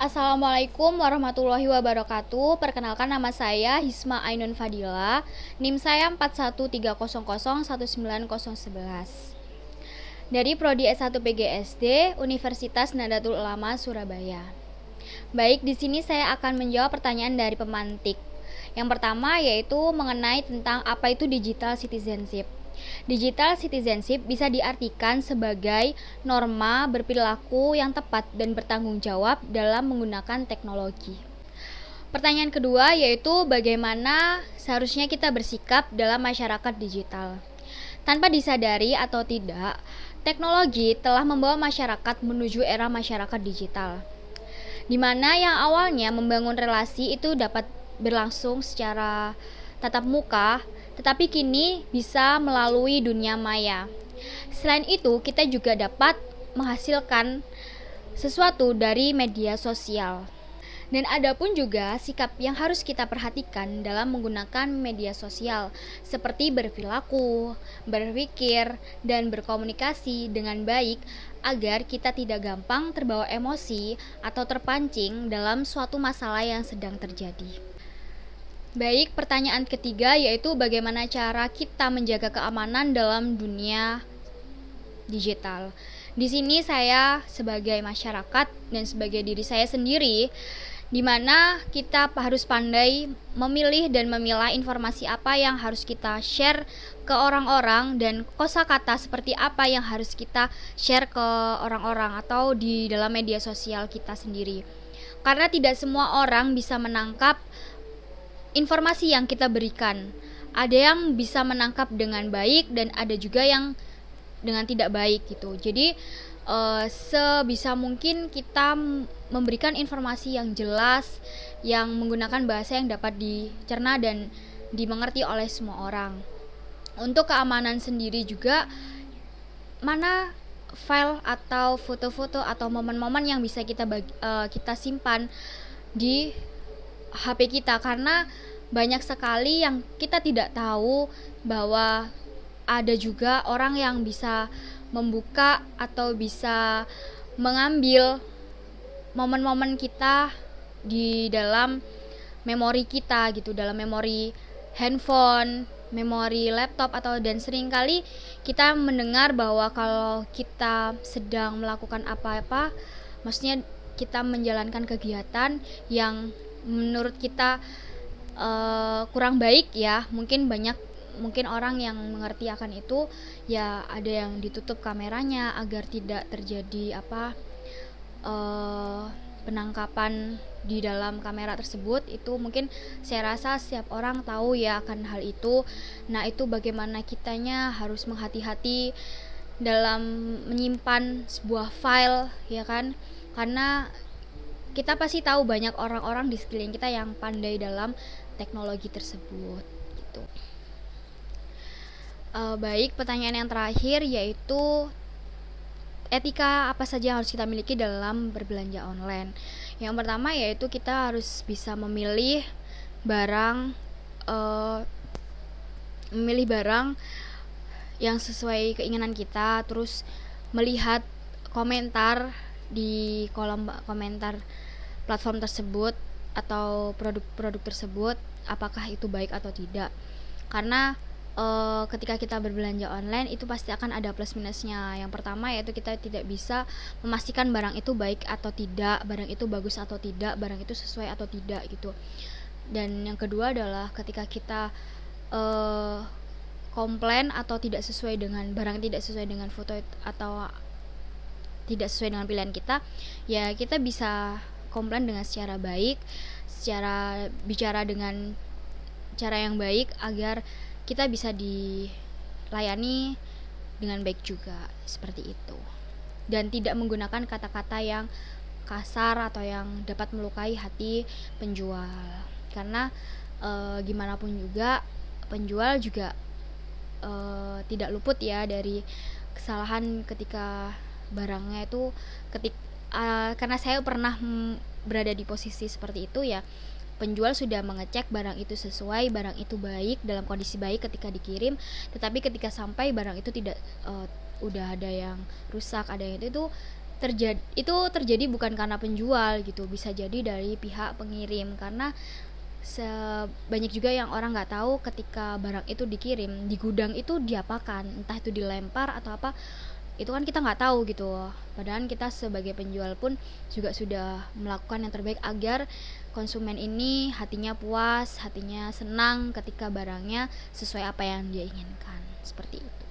Assalamualaikum warahmatullahi wabarakatuh. Perkenalkan, nama saya Hisma Ainun Fadila. NIM saya 4130019011. Dari Prodi S1 PGSD Universitas Nahdlatul Ulama Surabaya. Baik, di sini saya akan menjawab pertanyaan dari pemantik. Yang pertama yaitu mengenai tentang apa itu digital citizenship. Digital citizenship bisa diartikan sebagai norma berperilaku yang tepat dan bertanggung jawab dalam menggunakan teknologi. Pertanyaan kedua yaitu bagaimana seharusnya kita bersikap dalam masyarakat digital. Tanpa disadari atau tidak, teknologi telah membawa masyarakat menuju era masyarakat digital, di mana yang awalnya membangun relasi itu dapat berlangsung secara tatap muka, tetapi kini bisa melalui dunia maya. Selain itu, kita juga dapat menghasilkan sesuatu dari media sosial. Dan ada pun juga sikap yang harus kita perhatikan dalam menggunakan media sosial, seperti berperilaku, berpikir, dan berkomunikasi dengan baik agar kita tidak gampang terbawa emosi atau terpancing dalam suatu masalah yang sedang terjadi. Baik, pertanyaan ketiga yaitu bagaimana cara kita menjaga keamanan dalam dunia digital. Di sini saya sebagai masyarakat dan sebagai diri saya sendiri, di mana kita harus pandai memilih dan memilah informasi apa yang harus kita share ke orang-orang dan kosakata seperti apa yang harus kita share ke orang-orang atau di dalam media sosial kita sendiri. Karena tidak semua orang bisa menangkap informasi yang kita berikan. Ada yang bisa menangkap dengan baik dan ada juga yang dengan tidak baik gitu. Jadi sebisa mungkin kita memberikan informasi yang jelas, yang menggunakan bahasa yang dapat dicerna dan dimengerti oleh semua orang. Untuk keamanan sendiri juga, mana file atau foto-foto atau momen-momen yang bisa kita simpan di HP kita, karena banyak sekali yang kita tidak tahu bahwa ada juga orang yang bisa membuka atau bisa mengambil momen-momen kita di dalam memori kita gitu, dalam memori handphone, memori laptop atau dan seringkali kita mendengar bahwa kalau kita sedang melakukan apa-apa, maksudnya kita menjalankan kegiatan yang menurut kita kurang baik ya, mungkin orang yang mengerti akan itu ya, ada yang ditutup kameranya agar tidak terjadi penangkapan di dalam kamera tersebut. Itu mungkin saya rasa setiap orang tahu ya akan hal itu. Nah, itu bagaimana kitanya harus menghati-hati dalam menyimpan sebuah file ya kan, karena kita pasti tahu banyak orang-orang di sekeliling kita yang pandai dalam teknologi tersebut gitu. Baik, pertanyaan yang terakhir yaitu etika apa saja yang harus kita miliki dalam berbelanja online. Yang pertama yaitu kita harus bisa memilih barang yang sesuai keinginan kita, terus melihat komentar di kolom komentar platform tersebut atau produk-produk tersebut, apakah itu baik atau tidak. Karena ketika kita berbelanja online itu pasti akan ada plus minusnya. Yang pertama yaitu kita tidak bisa memastikan barang itu baik atau tidak, barang itu bagus atau tidak, barang itu sesuai atau tidak gitu. Dan yang kedua adalah ketika kita komplain atau tidak sesuai dengan barang, tidak sesuai dengan foto atau tidak sesuai dengan pilihan kita, ya kita bisa komplain dengan secara baik, secara bicara dengan cara yang baik agar kita bisa dilayani dengan baik juga, seperti itu. Dan tidak menggunakan kata-kata yang kasar atau yang dapat melukai hati penjual. Karena gimana pun juga penjual juga tidak luput ya dari kesalahan ketika barangnya itu karena saya pernah berada di posisi seperti itu ya. Penjual sudah mengecek barang itu sesuai, barang itu baik, dalam kondisi baik ketika dikirim, tetapi ketika sampai barang itu tidak udah ada yang rusak, ada yang itu terjadi bukan karena penjual gitu, bisa jadi dari pihak pengirim, karena banyak juga yang orang nggak tahu ketika barang itu dikirim di gudang itu diapakan, entah itu dilempar atau apa, itu kan kita nggak tahu gitu. Padahal kita sebagai penjual pun juga sudah melakukan yang terbaik agar konsumen ini hatinya puas, hatinya senang ketika barangnya sesuai apa yang dia inginkan, seperti itu.